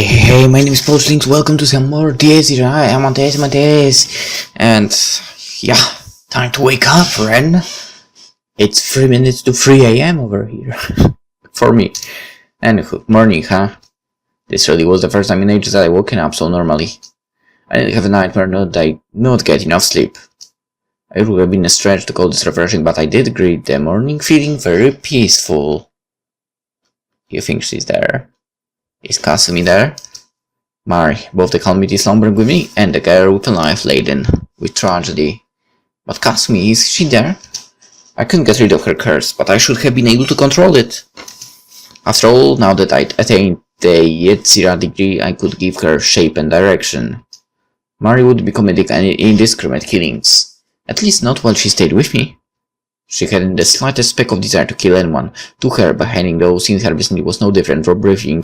Hey, my name is PolishLynx. Welcome to some more irae, Amantes. And yeah, time to wake up, friend. It's 3 minutes to 3 AM over here. For me. And morning, huh? This really was the first time in ages that I woken up so normally. I didn't have a nightmare, not get enough sleep. It would have been a stretch to call this refreshing, but I did greet the morning feeling very peaceful. You think she's there? Is Kasumi there? Mari, both the calamity slumbering with me and the girl with a life laden with tragedy. But Kasumi, is she there? I couldn't get rid of her curse, but I should have been able to control it. After all, now that I'd attained the Yetzira degree, I could give her shape and direction. Mari would be committing any indiscriminate killings. At least not while she stayed with me. She hadn't the slightest speck of desire to kill anyone. To her, beheading those in her vicinity was no different from breathing.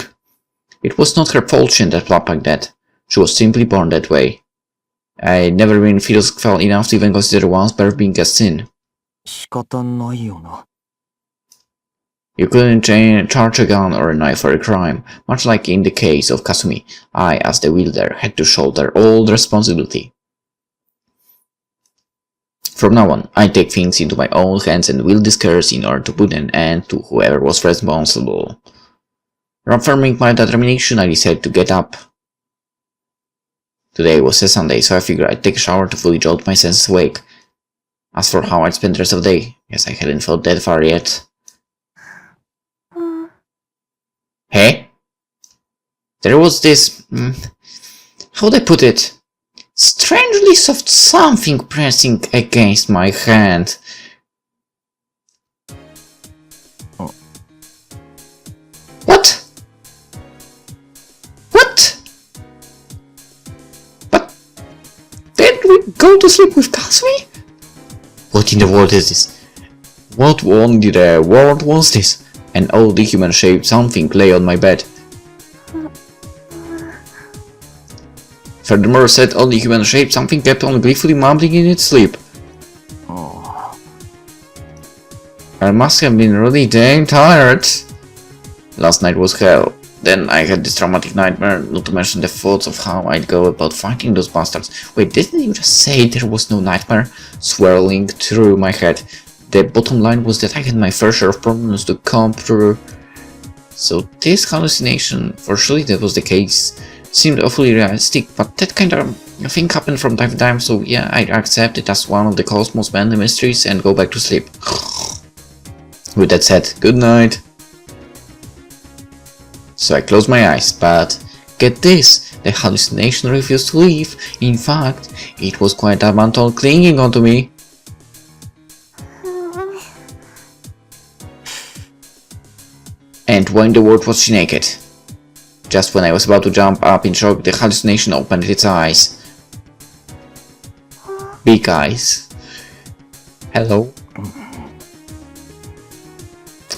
It was not her fault she ended up like that. She was simply born that way. I'd never been philosophical enough to even consider one's birth being a sin. You couldn't charge a gun or a knife for a crime. Much like in the case of Kasumi, I, as the wielder, had to shoulder all the responsibility. From now on, I take things into my own hands and wield this curse in order to put an end to whoever was responsible. Reaffirming my determination, I decided to get up. Today was a Sunday, so I figured I'd take a shower to fully jolt my senses awake. As for how I'd spend the rest of the day, guess I hadn't thought that far yet. Hey? There was this... how'd I put it? Strangely soft something pressing against my hand. What? What? But did we go to sleep with Kasumi? What in the world is this? What in the world was this? An old human-shaped something lay on my bed. Furthermore, said only human-shaped something kept on gleefully mumbling in its sleep. I must have been really dang tired. Last night was hell. Then I had this traumatic nightmare, not to mention the thoughts of how I'd go about fighting those bastards. Wait, didn't you just say there was no nightmare? Swirling through my head. The bottom line was that I had my fair share of problems to come through. So this hallucination, for surely that was the case, seemed awfully realistic, but that kind of thing happened from time to time, so yeah, I accept it as one of the cosmos' many mysteries and go back to sleep. With that said, good night. So I closed my eyes, but get this, the hallucination refused to leave. In fact, it was quite a mantle clinging onto me. And when the word was she naked. Just when I was about to jump up in shock, the hallucination opened its eyes. Big eyes. Hello.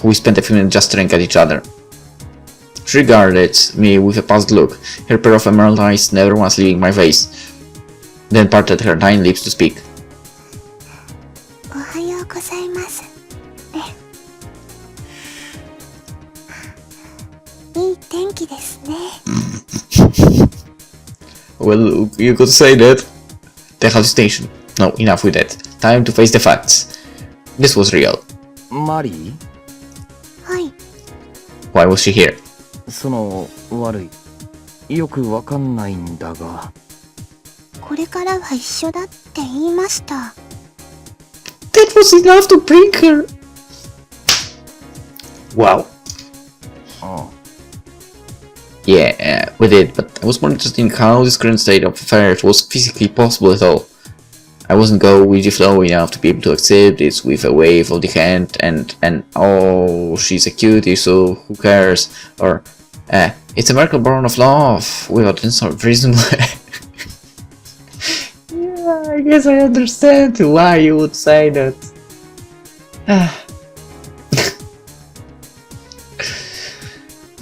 We spent a few minutes just staring at each other. She regarded me with a puzzled look, her pair of emerald eyes never once leaving my face, then parted her tiny lips to speak. Well, you could say that. The hallucination. No, enough with that. Time to face the facts. This was real. Mari? Why was she here? その悪い。よくわかんないんだが。これからは一緒だって言いました。That was enough to bring her. Wow. Yeah, we did, but I was more interested in how this current state of affairs was physically possible at all. I wasn't go with the flow enough to be able to accept this with a wave of the hand and oh, she's a cutie, so who cares? Or, it's a miracle born of love, without any sort of reasonable... Yeah, I guess I understand why you would say that.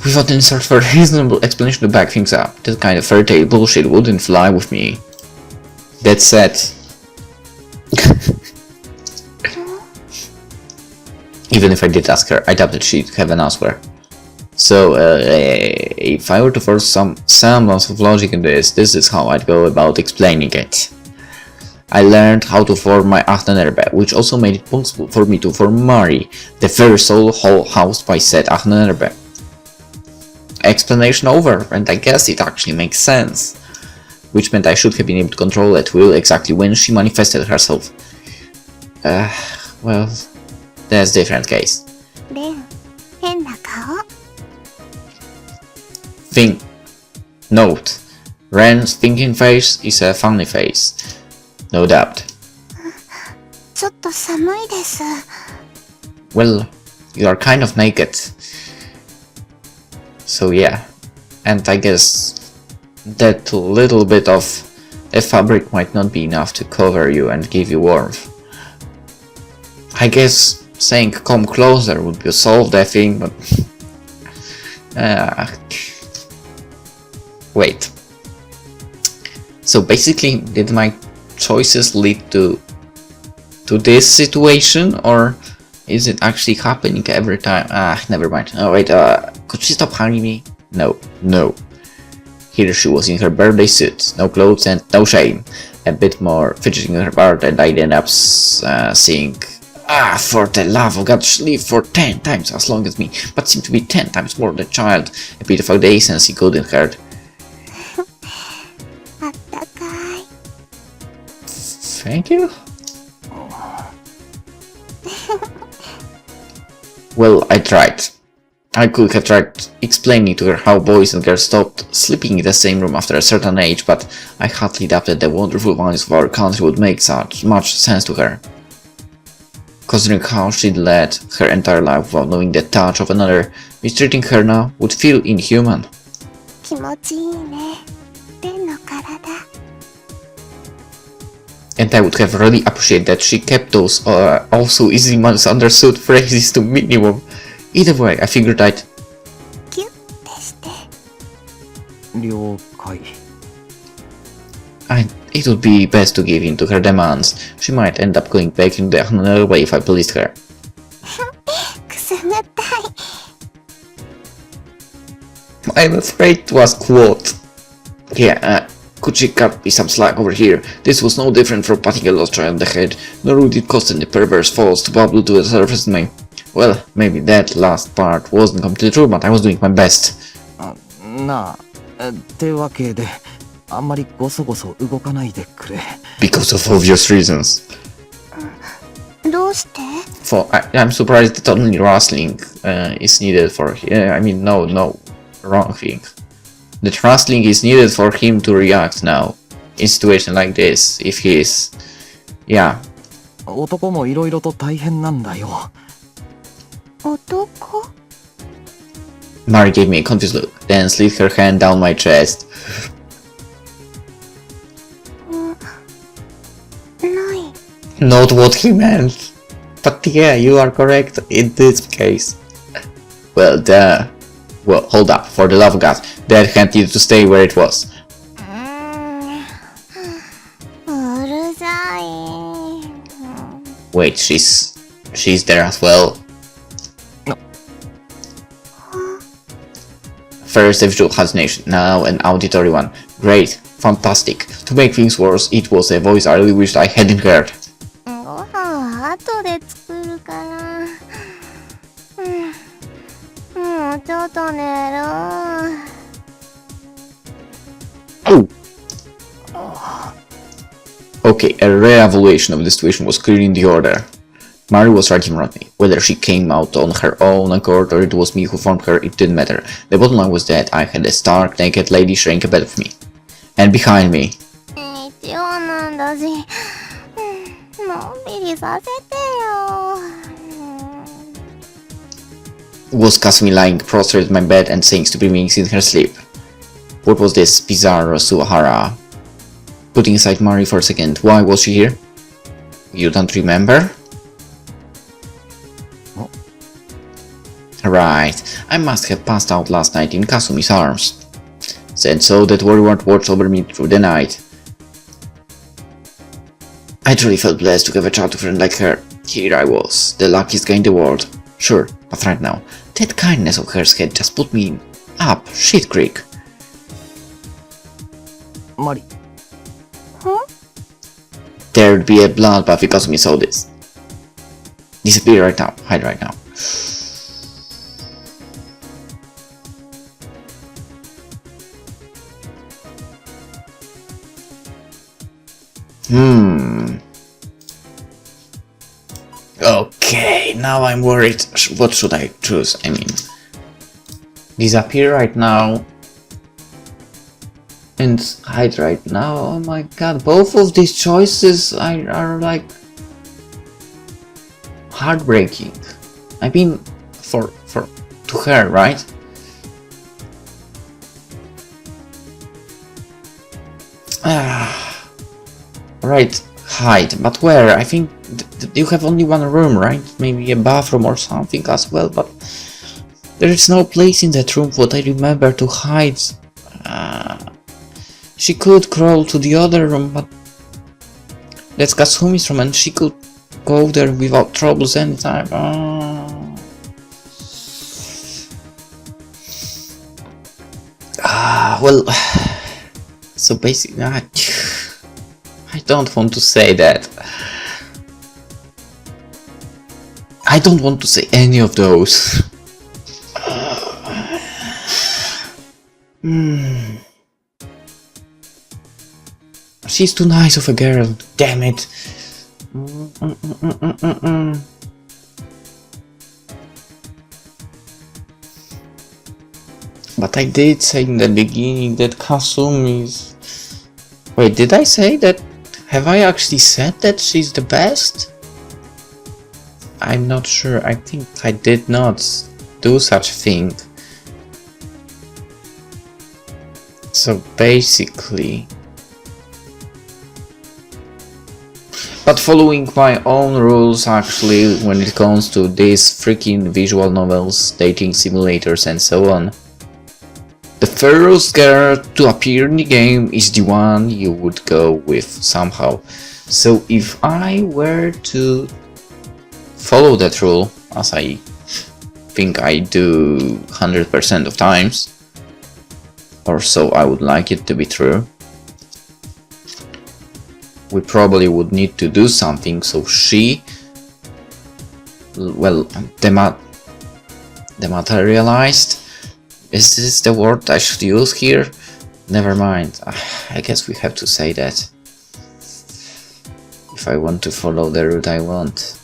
Without any sort of reasonable explanation to back things up, that kind of fairy tale bullshit wouldn't fly with me. That said, even if I did ask her, I doubt that she'd have an answer. So, if I were to force some semblance of logic in this is how I'd go about explaining it. I learned how to form my Achnenerbe, which also made it possible for me to form Mari, the very soul housed by said Achnenerbe. Explanation over, and I guess it actually makes sense. Which meant I should have been able to control at will exactly when she manifested herself. Well, that's a different case. レン、変な顔。Note, Ren's thinking face is a funny face. No doubt. ちょっと寒いです。Well, you are kind of naked. So yeah, and I guess that little bit of a fabric might not be enough to cover you and give you warmth. I guess saying come closer would be solve that thing, but wait. So basically, did my choices lead to this situation, or is it actually happening every time? Never mind. Oh wait, could she stop hugging me? No. Here she was in her birthday suit, no clothes and no shame. A bit more fidgeting in her part, and I ended up saying, for the love of God, she lived for 10 times as long as me, but seemed to be 10 times more than child. A bit of a day since he couldn't hurt. あったかい。Thank you. Well, I tried. I could have tried explaining to her how boys and girls stopped sleeping in the same room after a certain age, but I hardly doubted the wonderful values of our country would make such much sense to her. Considering how she'd led her entire life without knowing the touch of another, mistreating her now would feel inhuman. 気持ちいいね。レンの体。And I would have really appreciated that she kept those also easily misunderstood phrases to minimum. Either way, I figured I'd... ギュッてして。了解。It would be best to give in to her demands. She might end up going back in another way if I pleased her. くすぐったい。I'm afraid it was quote. Yeah, could she cut me some slack over here? This was no different from patting a lost child on the head, nor would it cost any perverse falls to bubble to the surface in me. Well, maybe that last part wasn't completely true, but I was doing my best. なあ、ってわけで、あんまりごそごそ動かないでくれ。Because of obvious reasons. どうして？ I'm surprised that only rustling is needed for... no, wrong thing. That rustling is needed for him to react now. In situation like this, if he is... Yeah. 男もいろいろと大変なんだよ。男？ Mari gave me a confused look, then slid her hand down my chest. ない。 Not what he meant. But yeah, you are correct in this case. Well, duh. Well, hold up, for the love of God. That hand needed to stay where it was. うるさい。 Wait, she's there as well. First a visual hallucination, now an auditory one. Great, fantastic. To make things worse, it was a voice I really wished I hadn't heard. ご飯後で作るから。もうちょっと寝る。Oh! Okay, a rare evaluation of the situation was clearly in the order. Mari was right in front of me. Whether she came out on her own accord or it was me who formed her, it didn't matter. The bottom line was that I had a stark, naked lady shrink ahead of me. And behind me. 日曜なんだし、のんびりさせてよ。Was Kasumi lying prostrate in my bed and saying stupid things in her sleep. What was this bizarre Suhara? Putting aside Mari for a second, why was she here? You don't remember? Right, I must have passed out last night in Kasumi's arms. Said so that Warrior watched over me through the night. I truly felt blessed to have a childhood friend like her. Here I was, the luckiest guy in the world. Sure, but right now, That kindness of hers had just put me up shit creek. マリ、 There'd be a bloodbath because me saw this. Disappear right now. Hide right now. Okay, now I'm worried. What should I choose? I mean, disappear right now and hide right now. Oh my god, both of these choices are like heartbreaking. I mean, for to her, right? Right, hide, but where? I think you have only one room, right? Maybe a bathroom or something as well, but there is no place in that room what I remember to hide. She could crawl to the other room, but that's Kasumi's room and she could go there without troubles anytime. Well, so basically, I don't want to say that. I don't want to say any of those. She's too nice of a girl, damn it. But I did say in the beginning that Kasumi's... Wait, did I say that? Have I actually said that she's the best? I'm not sure. I think I did not do such a thing. So basically... But following my own rules actually when it comes to these freaking visual novels, dating simulators and so on. The first girl to appear in the game is the one you would go with somehow. So if I were to follow that rule, as I think I do 100% of times, or so I would like it to be true, we probably would need to do something so she, well, dematerialized. Is this the word I should use here? Never mind. I guess we have to say that. If I want to follow the route I want.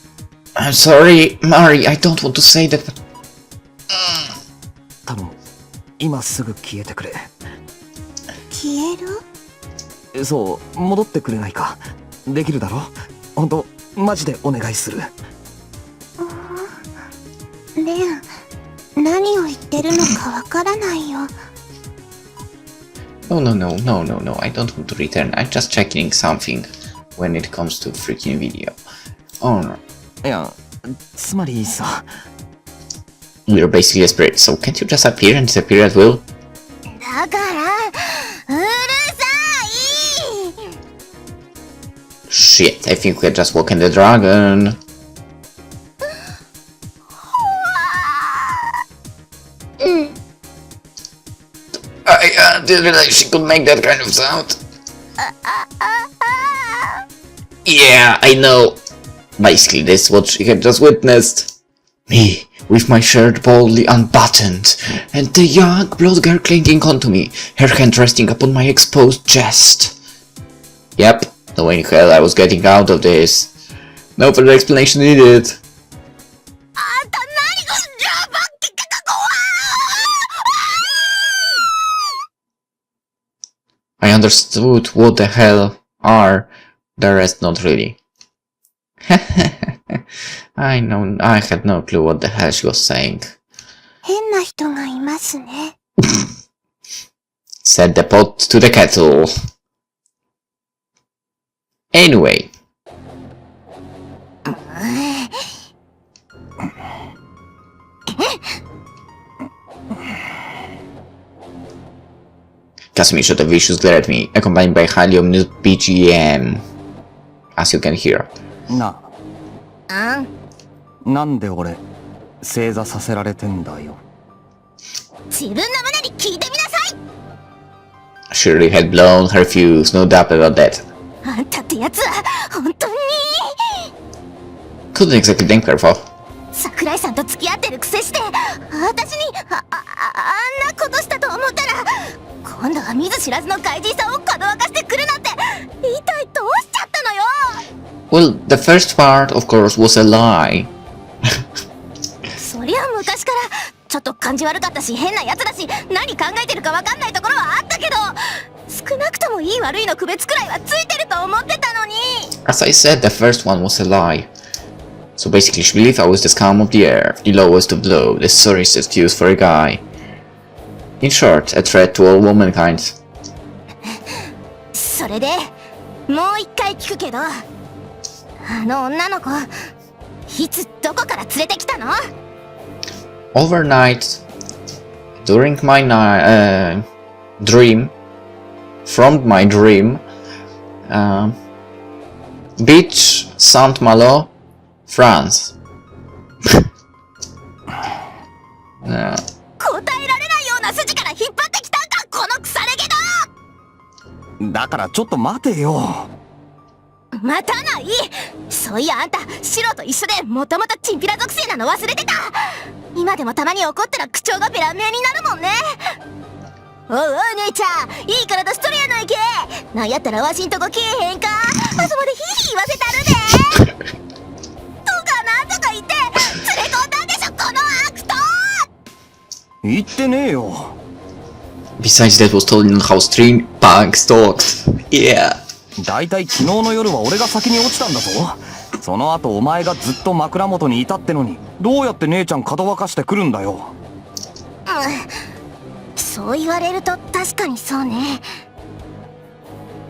I'm sorry, Mari, I don't want to say that, but... 頼む、今すぐ消えてくれ。消える？そう、戻ってくれないか。できるだろ？ほんと、マジでお願いする。レン、何を言ってるのかわからないよ。No, I don't want to return. I'm just checking something when it comes to freaking video. Oh no. いや、つまりさ... We're basically a spirit, so can't you just appear and disappear at will? だから、うるさい! Shit, I think we can just walk in the dragon. I didn't realize she could make that kind of sound. Yeah, I know. Basically, this is what she had just witnessed. Me, with my shirt boldly unbuttoned, and the young blonde girl clinging onto me, her hand resting upon my exposed chest. Yep, no way in hell I was getting out of this. No further explanation needed. I understood what the hell are, the rest not really. I had no clue what the hell she was saying. 変な人がいますね。Set the pot to the kettle. Anyway. Kasumi shot a vicious glare at me, accompanied by highly ominous BGM, as you can hear. な、なんで俺、正座させられてんだよ。自分の胸に聞いてみなさい。 Shirley had blown her fuse, no doubt about that. あんたってやつは本当に Couldn't exactly blame her for. 桜井さんと付き合ってるくせして私にあんなことしたと思ったら今度は見ず知らずの外人さんをかどわかしてくるなんて一体どうしちゃったのよ。 Well, the first part, of course, was a lie. そりゃ昔からちょっと感じ悪かったし変なやつだし何考えてるか分かんないところはあったけど少なくともいい悪いの区別くらいはついてると思ってたのに。 As I said, the first one was a lie. So basically, she believed I was the scum of the earth, the lowest of low, the sorriest excuse for a guy. In short, a threat to all womankind. それでもう一回聞くけどあの女の子いつどこから連れてきたの？ Overnight, during my dream, from my dream, beach Saint-Malo, France. 答えられないような筋から引っ張ってきたんかこの腐れ毛だからちょっと待てよ。待たない。そういやあんたシロと一緒でもともとチンピラ属性なの忘れてた。今でもたまに怒ったら口調がベラン名になるもんね。おうおう姉ちゃんいい体しとるやないけ。なんやったらわしんとこ来えへんか。あそこでヒーヒー言わせたるでとかなんとか言って連れ込んだんでしょこの悪党。言ってねえよ。 Besides, that was totally not how stream punks talked. Yeah. だいたい昨日の夜は俺が先に落ちたんだぞ。その後お前がずっと枕元にいたってのにどうやって姉ちゃんかどわかしてくるんだよ。そう言われると確かにそうね。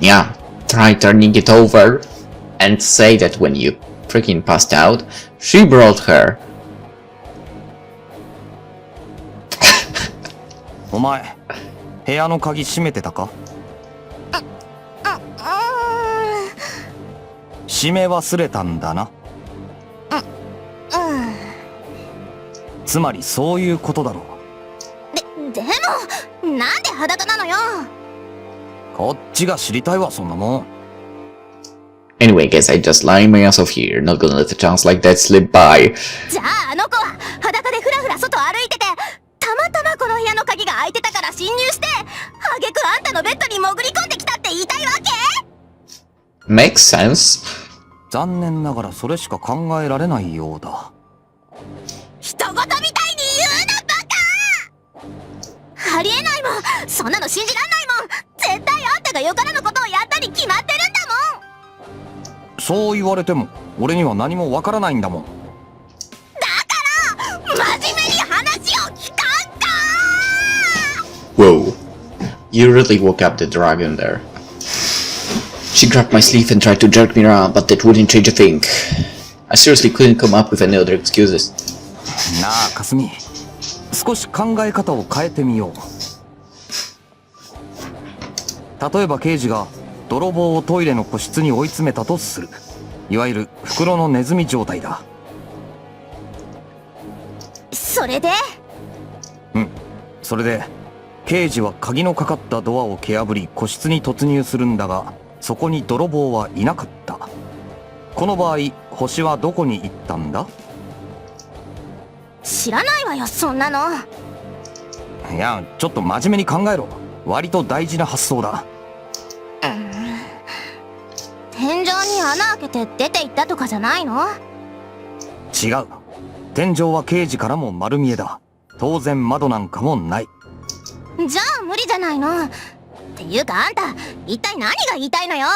Yeah. Try turning it over and say that when you freaking passed out, she brought her. お前部屋の鍵閉めてたか？閉め忘れたんだな。つまりそういうことだろう。でもなんで裸なのよ。こっちが知りたいわそんなもん。 Anyway, guess I just lying my ass off here. Not gonna let a chance like that slip by. じゃああの子は裸でふらふら外歩いててたまたまこの部屋の鍵が開いてたから侵入してあげくあんたのベッドに潜り込んできたって言いたいわけ？ Makes sense. 残念ながらそれしか考えられないようだ。人事みたいに言うなバカ！ありえないもん。そんなの信じらんないもん。絶対あんたがよからぬことをやったに決まってるんだもん。そう言われても俺には何もわからないんだもん。だから真面目に話を聞かんか。 Whoa. You really woke up the dragon there. She grabbed my sleeve and tried to jerk me around, but that wouldn't change a thing. I seriously couldn't come up with any other excuses. なあかすみ、少し考え方を変えてみよう。例えば刑事が泥棒をトイレの個室に追い詰めたとする。いわゆる袋のネズミ状態だ。それで？それで刑事は鍵のかかったドアを蹴破り個室に突入するんだが、そこに泥棒はいなかった。この場合星はどこに行ったんだ？知らないわよそんなの。いやちょっと真面目に考えろ。割と大事な発想だ。天井に穴開けて出て行ったとかじゃないの？違う。天井は刑事からも丸見えだ。当然窓なんかもない。じゃあ無理じゃないの。っていうかあんた一体何が言いたいのよ。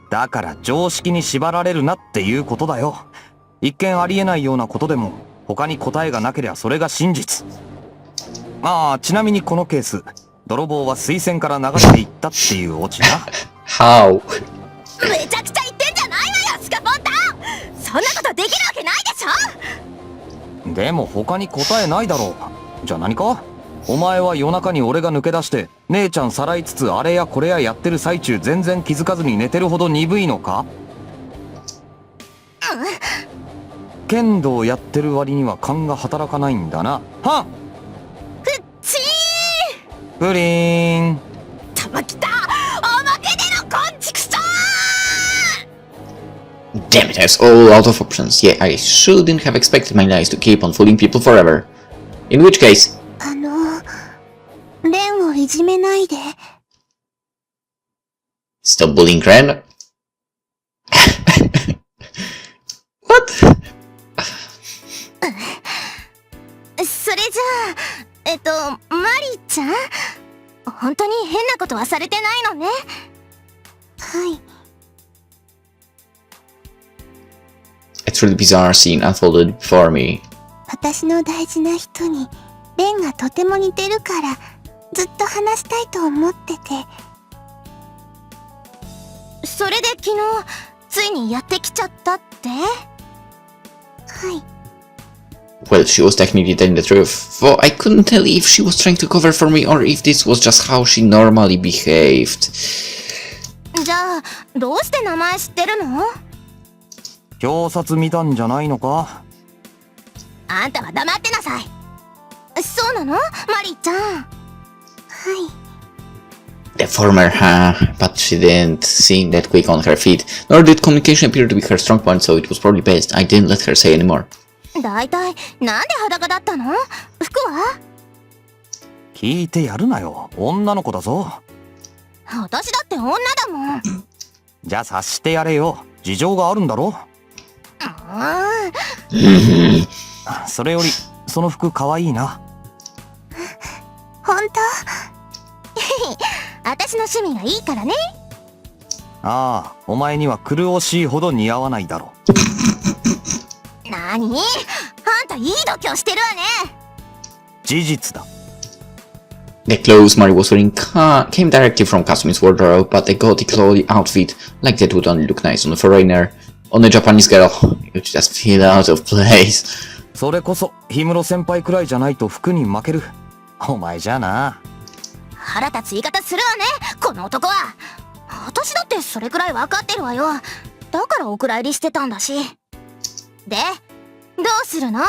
だから常識に縛られるなっていうことだよ。一見ありえないようなことでも他に答えがなければそれが真実。ちなみにこのケース泥棒は水栓から流れていったっていうオチだ。How? めちゃくちゃ言ってんじゃないわよスカポンタン。そんなことできるわけないでしょ。でも他に答えないだろう。じゃあ何か？お前は夜中に俺が抜け出して姉ちゃんさらいつつあれやこれややってる最中全然気づかずに寝てるほど鈍いのか？剣道やってる割には勘が働かないんだな。はっちプリーン。ーたまきたおまけでのこんちくしょー Damn it, I was all out of options. Yeah, I shouldn't have expected my lies to keep on fooling people forever. In which case... レンをいじめないで。Stop bullying Ren? What? それじゃあ、マリちゃん本当に変なことはされてないのね。はい。A truly bizarre scene unfolded before me. 私の大事な人にレンがとても似てるからずっと話したいと思ってて。それで昨日ついにやってきちゃったって？はい。Well, she was technically telling the truth, for I couldn't tell if she was trying to cover for me or if this was just how she normally behaved. じゃあどうして名前知ってるの？表札見たんじゃないのか？あんたは黙ってなさい。そうなの？マリーちゃん。はい。The former, but she didn't seem that quick on her feet, nor did communication appear to be her strong point, so it was probably best I didn't let her say anymore. だいたいなんで裸だったの？服は？聞いてやるなよ。女の子だぞ。私だって女だもん。じゃあ察してやれよ。事情があるんだろ。それよりその服かわいいな。本当？私の趣味がいいからね。ああ、お前には狂おしいほど似合わないだろ。なに？あんたいい度胸してるわね。事実だ。The clothes Mari was wearing came directly from Kasumi's wardrobe, but the gaudy clothing outfit, like that, would only look nice on a foreigner. On a Japanese girl, it would just feel out of place. それこそ氷室先輩くらいじゃないと服に負ける。お前じゃな。腹立つ言い方するわね、この男は。私だってそれくらい分かってるわよ。だからお蔵入りしてたんだし。で、どうするの？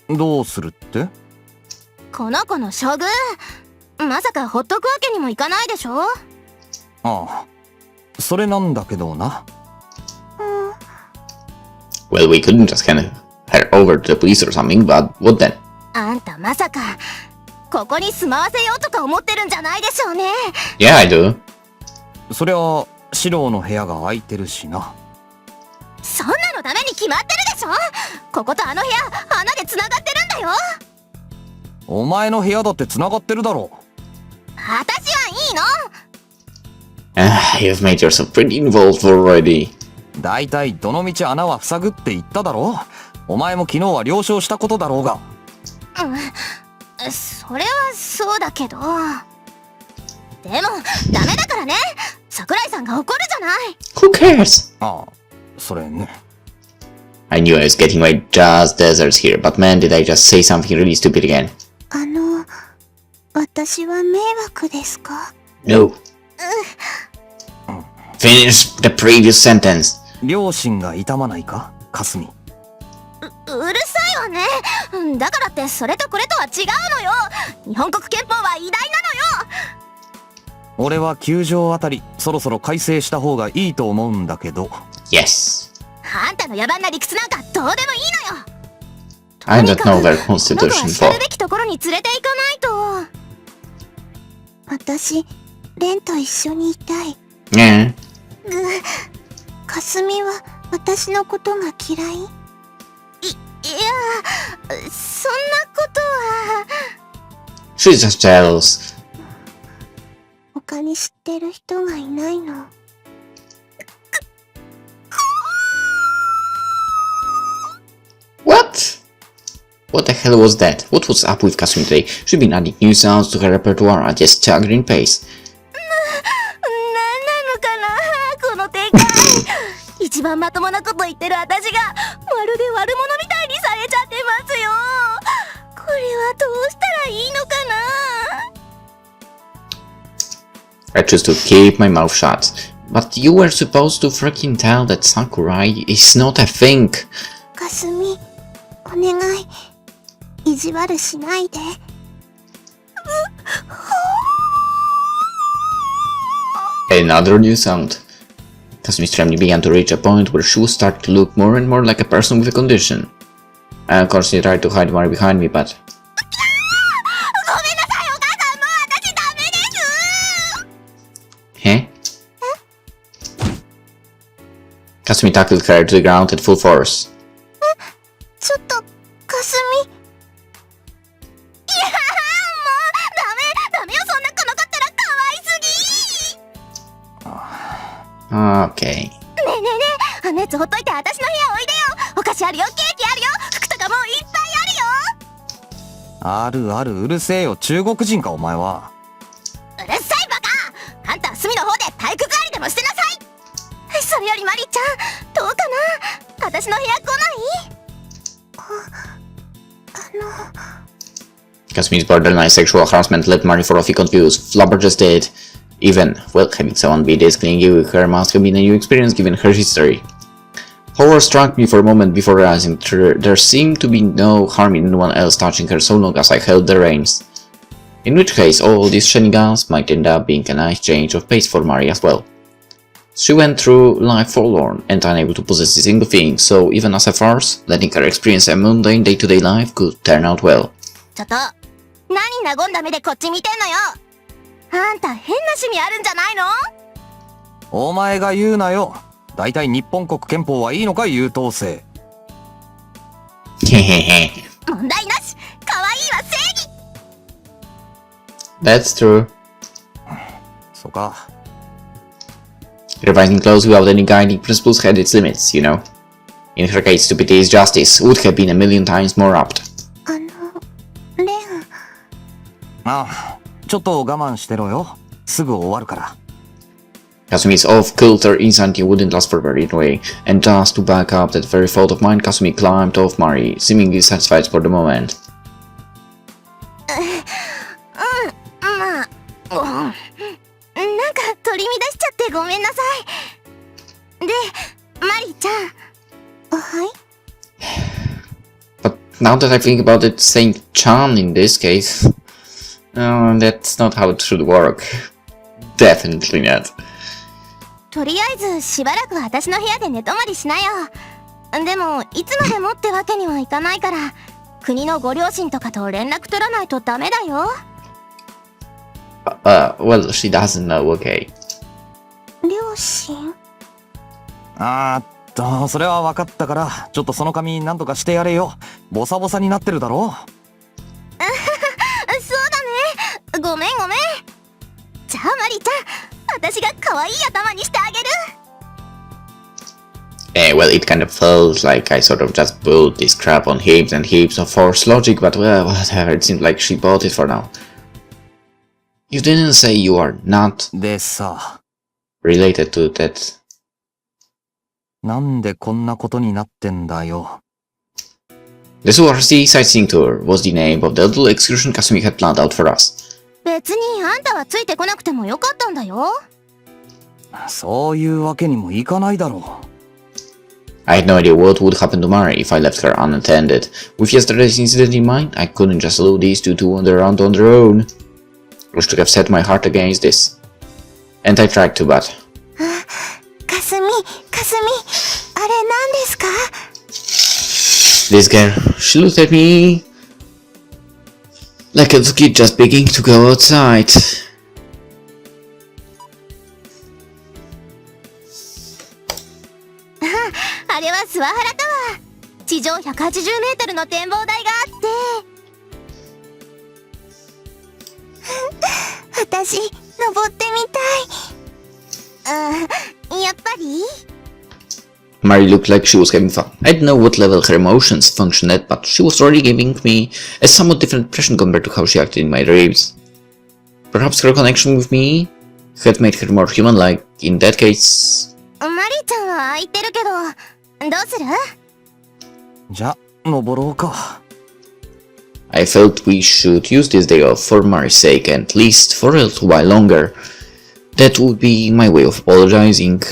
どうするって？この子の処遇、まさかほっとくわけにもいかないでしょ？ああ、それなんだけどな。Well, we couldn't just hand her over to the police or something, but what then? あんたまさかここに住まわせようとか思ってるんじゃないでしょうね。Yeah, I do. そりゃ四郎の部屋が空いてるしな。そんなのダメに決まってるでしょ。こことあの部屋穴で繋がってるんだよ。お前の部屋だって繋がってるだろ。私はいいの。You've made yourself pretty involved already. だいたいどの道穴は塞ぐって言っただろ。お前も昨日は了承したことだろうが。それはそうだけど。でもダメだからね。桜井さんが怒るじゃない。Who cares? ああ、それね。I knew I was getting my jazz deserts here, but man, did I just say something really stupid again? 私は迷惑ですか？ No. Finish the previous sentence. 両親が痛まないか、かすみ。うるさいわね。だからってそれとこれとは違うのよ。日本国憲法は偉大なのよ。俺は9条あたりそろそろ改正した方がいいと思うんだけど。 Yes. あんたの野蛮な理屈なんかどうでもいいのよ。I don't know their 僕 constitution は for. しかるべきところに連れて行かないと。私、レンと一緒にいたい。Yeah. かすみは私のことが嫌い？いや、そんなことは。She's just jealous. 他に知ってる人がいないの。What? What the hell was that? What was up with Kasumi today? She'd been adding new sounds to her repertoire at a staggering pace. なんなのかな、この展開。一番まともなこと言ってる私がまるで悪者みたいにされちゃってますよ。これはどうしたらいいのかな。 I chose to keep my mouth shut. But you were supposed to freaking tell that Sakurai is not a thing. かすみ、お願い。意地悪しないで。Another new sound. Kasumi's trembling began to reach a point where she was starting to look more and more like a person with a condition. And of course she tried to hide Mari behind me, but... ごめんなさい、お母さん、もう私ダメです。Kasumi tackled her to the ground at full force. ちょっと、かすみ。いやー、もう、ダメよ、そんな子残ったらかわいすぎ。Okay. ねえねえねえ、熱ほっといて私の部屋おいでよ。お菓子あるよ、ケーキあるよ、服とかもういっぱいあるある、うるせえよ、中国人かお前は。あるよ。うるさいバカ。あんたは隅の方で体育座りでもしてなさい。それよりマリちゃん、どうかな、私の部屋来ない？ Kasumi's borderline sexual harassment left Mari thoroughly confused. Flabbergasted. Even, well, having someone be this clingy with her must have been a new experience given her history. Horror struck me for a moment before realizing there seemed to be no harm in anyone else touching her so long as I held the reins. In which case, all these shenanigans might end up being a nice change of pace for Mari as well. She went through life forlorn and unable to possess a single thing, so even as a farce, letting her experience a mundane day-to-day life could turn out well. ちょっと、何和んだ目でこっち見てんのよ。あんた変な趣味あるんじゃないの？お前が言うなよ。だいたい日本国憲法はいいのか、優等生。問題なし、可愛いは正義。 That's true. そうか。Revising clothes without any guiding principles had its limits, you know. In her case, stupidity is justice would have been a million times more apt. レン。ああ、ちょっと我慢してろよ。すぐ終わるから。Kasumi's off-kilter insanity wouldn't last forever anyway, and just to back up that very thought of mine, Kasumi climbed off Mari, seemingly satisfied for the moment. まあ、なんか取り乱しちゃってごめんなさい。で、マリちゃん。はい？ But now that I think about it, saying Chan in this case... that's not how it should work. Definitely not. とりあえずしばらく私の部屋で寝泊まりしなよ。でもいつまでもってわけにはいかないから、国のご両親とかと連絡取らないとダメだよ。Well, she doesn't know, okay. 両親？それは分かったから、ちょっとその髪なんとかしてやれよ。ボサボサになってるだろ。そうだね。ごめん。じゃあマリちゃん、私が可愛い頭にしてあげる。Well, it kind of felt like I sort of just built this crap on heaps and heaps of forced logic, but well, whatever, it seemed like she bought it for now. You didn't say you are not でさ、 related to that. なんでこんなことになってんだよ。The Suwarsi sightseeing tour was the name of the little excursion Kasumi had planned out for us. 別にあんたはついてこなくてもよかったんだよ。そういうわけにもいかないだろう。I had no idea what would happen to Mari if I left her unattended. With yesterday's incident in mind, I couldn't just allow these two to wander around on their own. I should have set my heart against this. And I tried to, but... かすみ、あれ何ですか？ This girl, she looked at me like a little kid just begging to go outside. あれは諏訪原タワー。地上180メートルの展望台があって。私、登ってみたい。やっぱり？ Mari looked like she was having fun. I didn't know what level her emotions functioned at, but she was already giving me a somewhat different impression compared to how she acted in my dreams. Perhaps her connection with me had made her more human, like in that case... マリちゃんは空いてるけど、どうする？じゃ、登ろうか。I felt we should use this day off for Mari's sake, and at least for a little while longer. That would be my way of apologizing.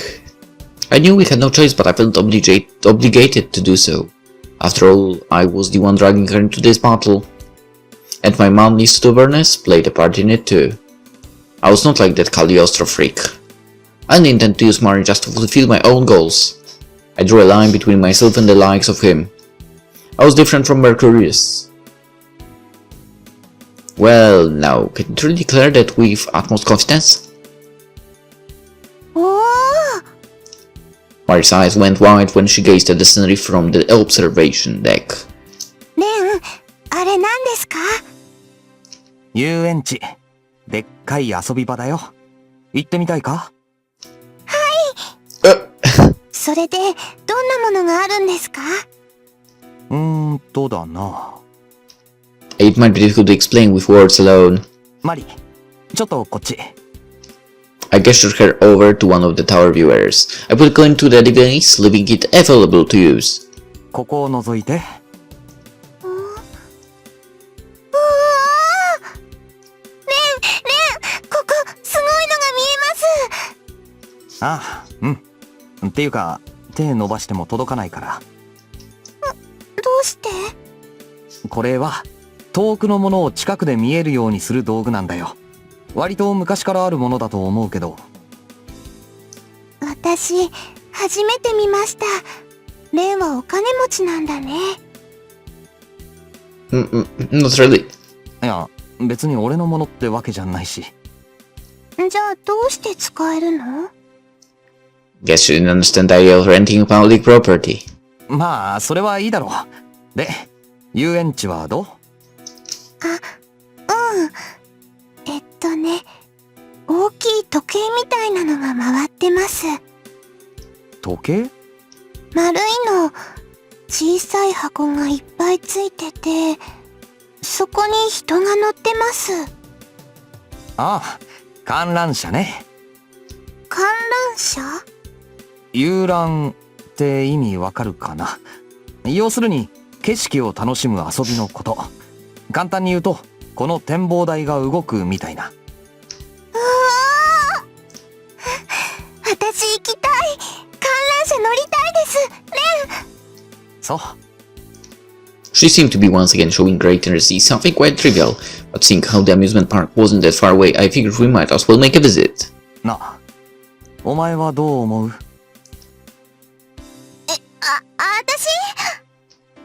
I knew we had no choice, but I felt obligated to do so. After all, I was the one dragging her into this battle. And my mom's stubbornness played a part in it too. I was not like that Cagliostro freak. I didn't intend to use Mari just to fulfill my own goals. I drew a line between myself and the likes of him. I was different from Mercurius. Well, now, can you truly declare that with utmost confidence? Mari's eyes went wide when she gazed at the scenery from the observation deck. レン、あれ何ですか？遊園地。でっかい遊び場だよ。行ってみたいか？それで、どんなものがあるんですか？だな。It might be difficult to explain with words alone. マリ、ちょっとこっち。I gestured her over to one of the tower viewers. I put a coin to the device, leaving it available to use. ここを覗いて。ここ、すごいのが見えます。ああ、っていうか、手伸ばしても届かないから。どうして？これは、遠くのものを近くで見えるようにする道具なんだよ。割と昔からあるものだと思うけど。私、初めて見ました。レンはお金持ちなんだね。Not really. いや、別に俺のものってわけじゃないし。じゃあどうして使えるの？ Guess you didn't understand the idea of renting public property. まあ、それはいいだろう。で、遊園地はどう？大きい時計みたいなのが回ってます。時計？丸いの、小さい箱がいっぱいついてて、そこに人が乗ってます。ああ、観覧車ね。観覧車？遊覧って意味わかるかな？要するに、景色を楽しむ遊びのこと。簡単に言うと、この展望台が動くみたいな。私行きたい。観覧車乗りたいです、レン。そう。She seemed to be once again showing great interest in something quite trivial, but seeing how the amusement park wasn't that far away, I figured we might as well make a visit. なあ、お前はどう思う？私？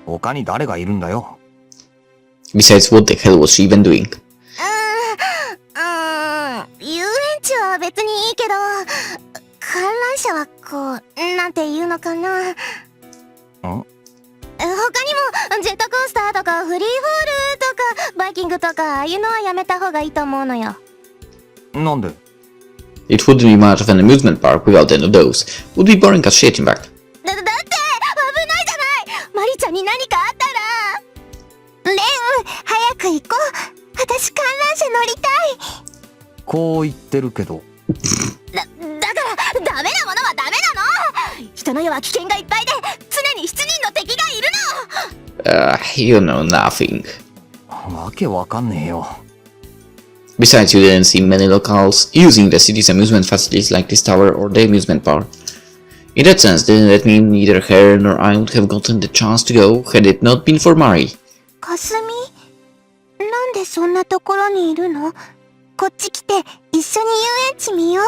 他に誰がいるんだよ。Besides, what the hell was she even doing? 遊園地は別にいいけど、観覧車はこう、なんていうのかな。他にも、ジェットコースターとか、フリーフォールとか、バイキングとか、ああいうのはやめた方がいいと思うのよ。なんで？ It wouldn't be much of an amusement park without any of those. Would be boring as shit, in fact. だって危ないじゃない。マリちゃんに何かあったら。レン、早く行こう。私観覧車乗りたい。こう言ってるけど。だからダメなものはダメなの。人の世は危険がいっぱいで、常に7人の敵がいるの。You know nothing. わけわかんねえよ。Besides, you didn't see many locals using the city's amusement facilities like this tower or the amusement park. In that sense, didn't that mean neither her nor I would have gotten the chance to go had it not been for Mari? かすみ？なんでそんなところにいるの？こっち来て一緒に遊園地見よう。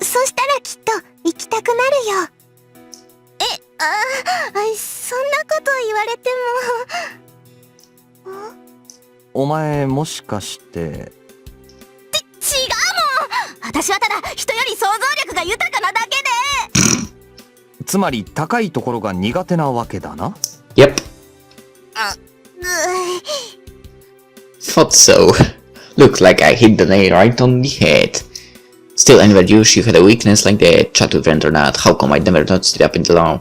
そしたらきっと行きたくなるよ。そんなこと言われても。お前もしかして。違うもん。私はただ人より想像力が豊かなだけで。つまり高いところが苦手なわけだな。Yep. Thought so. Looked like I hit the nail right on the head. Still, I never knew she had a weakness like that. Chat with friend or not, how come I never noticed it up until now?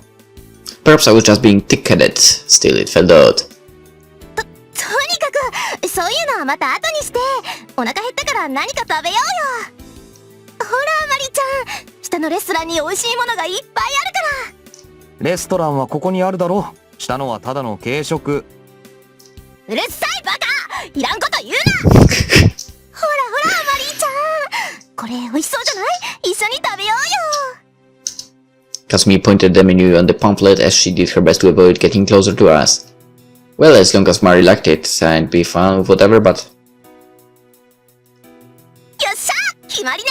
Perhaps I was just being thick-headed. Still, it felt odd. とにかくそういうのはまた後にして、お腹減ったから何か食べようよ。ほらマリちゃん、下のレストランに美味しいものがいっぱいあるから。レストランはここにあるだろう。下のはただの軽食。うるさいバカ、いらんこと言うな。ほらマリちゃん、これ美味しそうじゃない？一緒に食べようよ。 Kasumi pointed the menu on the pamphlet as she did her best to avoid getting closer to us. Well, as long as Mari liked it, I'd be fine with whatever, but... よっしゃ決まりね。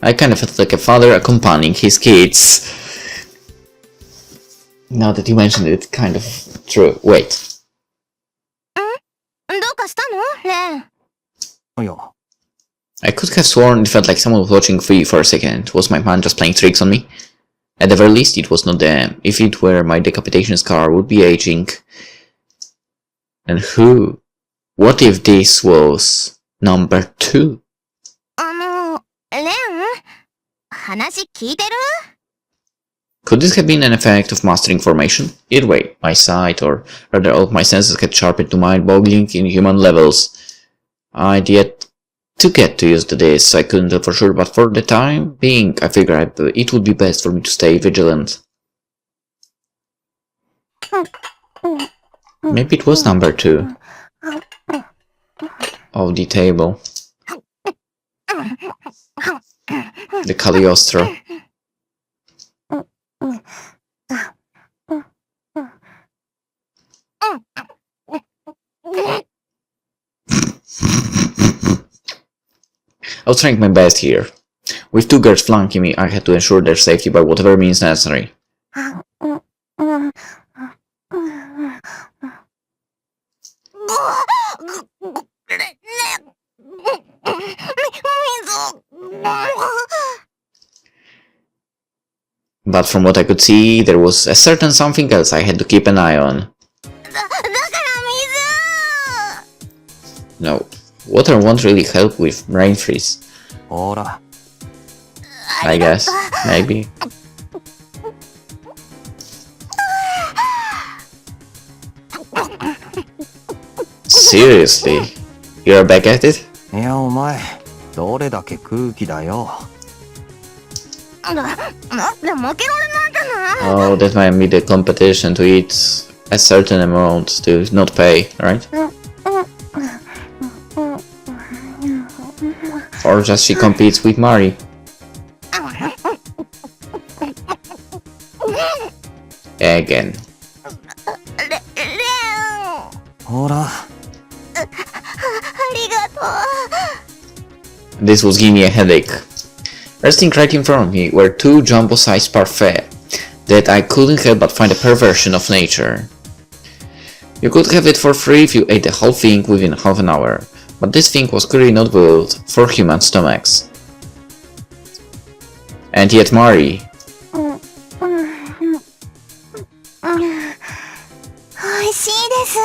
I kind of felt like a father accompanying his kids. Now that you mentioned it, kind of true. Wait. どうかしたのレン。いや、 I could have sworn it felt like someone was watching free for a second. Was my mind just playing tricks on me? At the very least, it was not them. If it were, my decapitation scar would be aging. And who? What if this was number 2? レン話聞いてる？ Could this have been an effect of mastering formation? Either way, my sight, or rather all of my senses had sharpened to mind-boggling inhuman levels. I'd yet to get to use this, I couldn't tell for sure, but for the time being, I figured it would be best for me to stay vigilant. Maybe it was number 2. Of the table. The Cagliostro. I was trying my best here. With 2 guards flanking me, I had to ensure their safety by whatever means necessary. But from what I could see, there was a certain something else I had to keep an eye on. No, water won't really help with brain freeze. ほら、 I guess, maybe. Seriously? You're back at it? いやお前、どれだけ空気だよ。なんで負けられないじゃない。 Oh, that might be the competition to eat a certain amount to not pay, right? Or just she competes with Mari. Again. レンほら、ありがとう。 This was giving me a headache. Resting right in front of me were 2 jumbo-sized parfaits that I couldn't help but find a perversion of nature. You could have it for free if you ate the whole thing within half an hour, but this thing was clearly not built for human stomachs. And yet Mari... 美味しいです。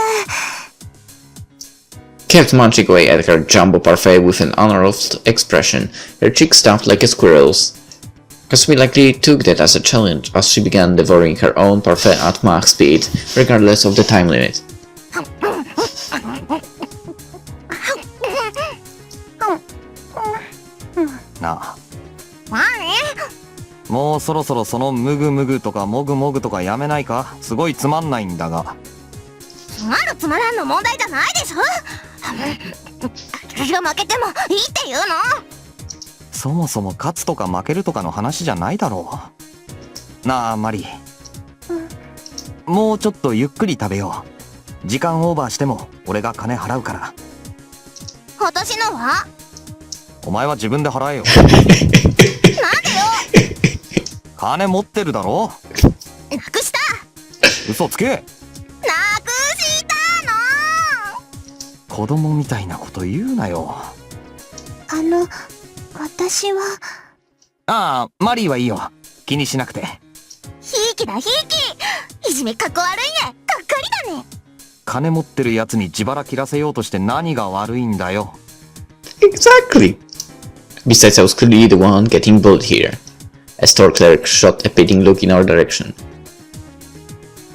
kept munching away at her jumbo parfait with an unruffled expression, her cheeks stuffed like a squirrel's. Kasumi likely took that as a challenge as she began devouring her own parfait at max speed, regardless of the time limit. なあ、何？もうそろそろそのムグムグとかモグモグとかやめないか？すごいつまんないんだが。つまるつまらんの問題じゃないでしょ。私が負けてもいいって言うの？そもそも勝つとか負けるとかの話じゃないだろう。なあマリ、もうちょっとゆっくり食べよう。時間オーバーしても俺が金払うから。私のは？お前は自分で払えよ。なんでよ。金持ってるだろ。なくした。嘘つけ。なくしたの。子供みたいなこと言うなよ。私は。ああ、マリーはいいよ。気にしなくて。ひいきだひいき。いじめかっこ悪いね。がっかりだね。金持ってるやつに自腹切らせようとして何が悪いんだよ。Exactly! Besides, I was clearly the one getting bullied here. A store clerk shot a pitying look in our direction.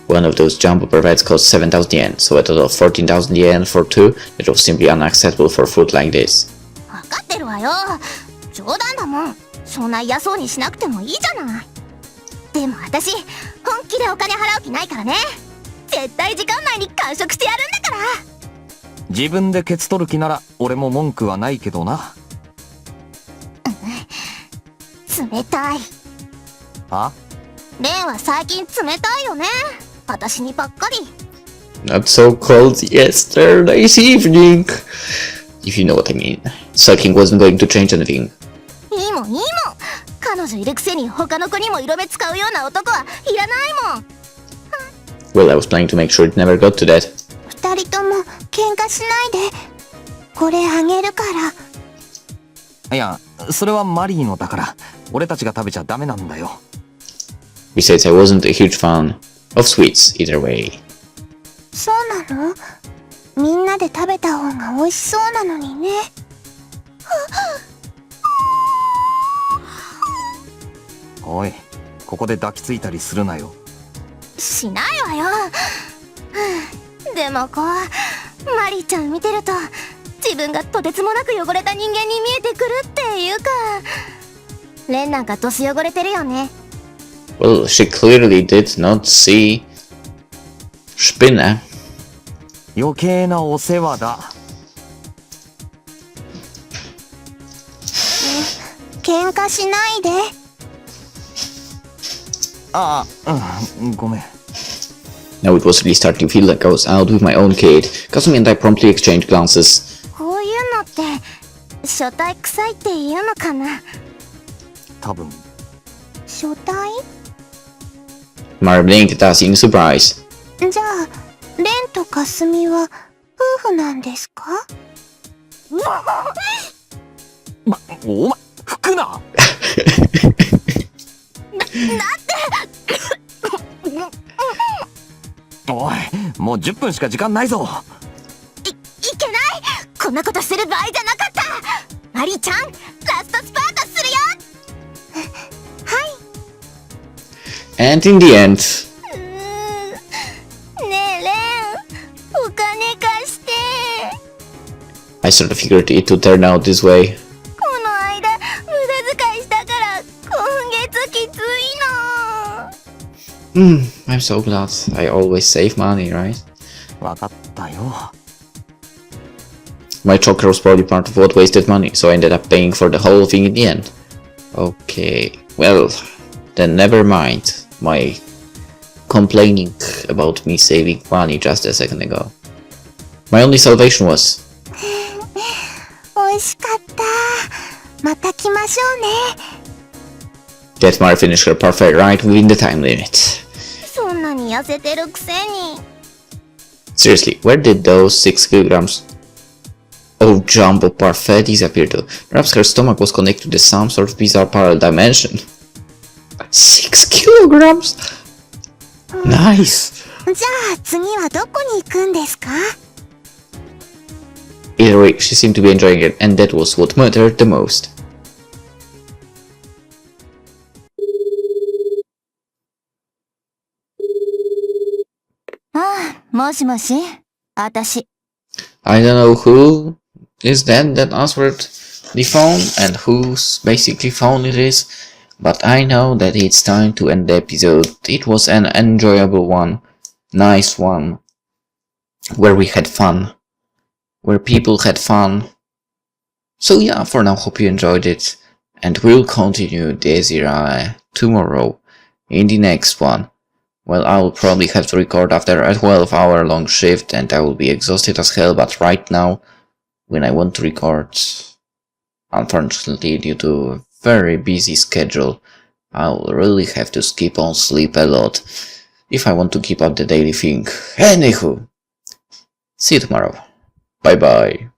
One of those jumbo parfaits cost 7,000 yen, so a total of 14,000 yen for 2, that was simply unacceptable for food like this. わかってるわよ。冗談だもん。そんな嫌そうにしなくてもいいじゃない。でも私、本気でお金払う気ないからね。絶対時間内に完食してやるんだから。自分でケツ取る気なら俺も文句はないけどな。冷たい。あレンは最近冷たいよね。私にばっかり。Not so cold yesterday's evening. If you know what I mean. Sucking wasn't going to change anything. いいもんいいもん。彼女いるくせに他の子にも色目使うような男はいらないもん。Well, I was planning to make sure it never got to that. 二人とも喧嘩しないで。これあげるから。いや、それはマリーのだから、俺たちが食べちゃダメなんだよ。Besides, I wasn't a huge fan of sweets either way. そうなの？みんなで食べた方が美味しそうなのにね。おい、ここで抱きついたりするなよ。しないわよ。でもこう、マリーちゃん見てると、自分がとてつもなく汚れた人間に見えてくるっていうか、レンなんかどす汚れてるよね。Well, she clearly did not see Spinner. 余計なお世話だ。喧嘩しないで。ああ、ごめん。Now it was really starting to feel like I was out with my own kid. Kasumi and I promptly exchanged glances. こういうのって初対臭いっていうのかな。多分。初対？ Mara blinked at us in surprise. じゃあ、レンとかすみは夫婦なんですか？お前、吹くなおい、もう10分しか時間ないぞ。いけない。こんなことする場合じゃなかった。マリーちゃん、ラストスパートするよ。はい。 And in the end... ねえレン、お金貸して。 I sort of figured it would turn out this way. この間無駄遣いしたから今月きついの。I'm so glad. I always save money, right? わかったよ。My choker was probably part of what wasted money, so I ended up paying for the whole thing in the end. Okay, well, then never mind my complaining about me saving money just a second ago. My only salvation was... 美味しかった。また来ましょうね。 That Mara finished her parfait right within the time limit. そんなに痩せてるくせに。 Seriously, where did those 6 kilograms of jumbo parfait disappear to? Perhaps her stomach was connected to some sort of bizarre parallel dimension. 6 kilograms? Nice! じゃあ次はどこに行くんですか？ Either way, she seemed to be enjoying it, and that was what mattered the most. もしもし、私。I don't know who is that answered the phone and whose basically phone it is, but I know that it's time to end the episode. It was an enjoyable one, nice one, where we had fun, where people had fun. So yeah, for now, hope you enjoyed it, and we'll continue this irae tomorrow in the next one. Well, I will probably have to record after a 12-hour long shift and I will be exhausted as hell, but right now, when I want to record, unfortunately due to a very busy schedule, I'll really have to skip on sleep a lot if I want to keep up the daily thing. Anywho, see you tomorrow. Bye bye.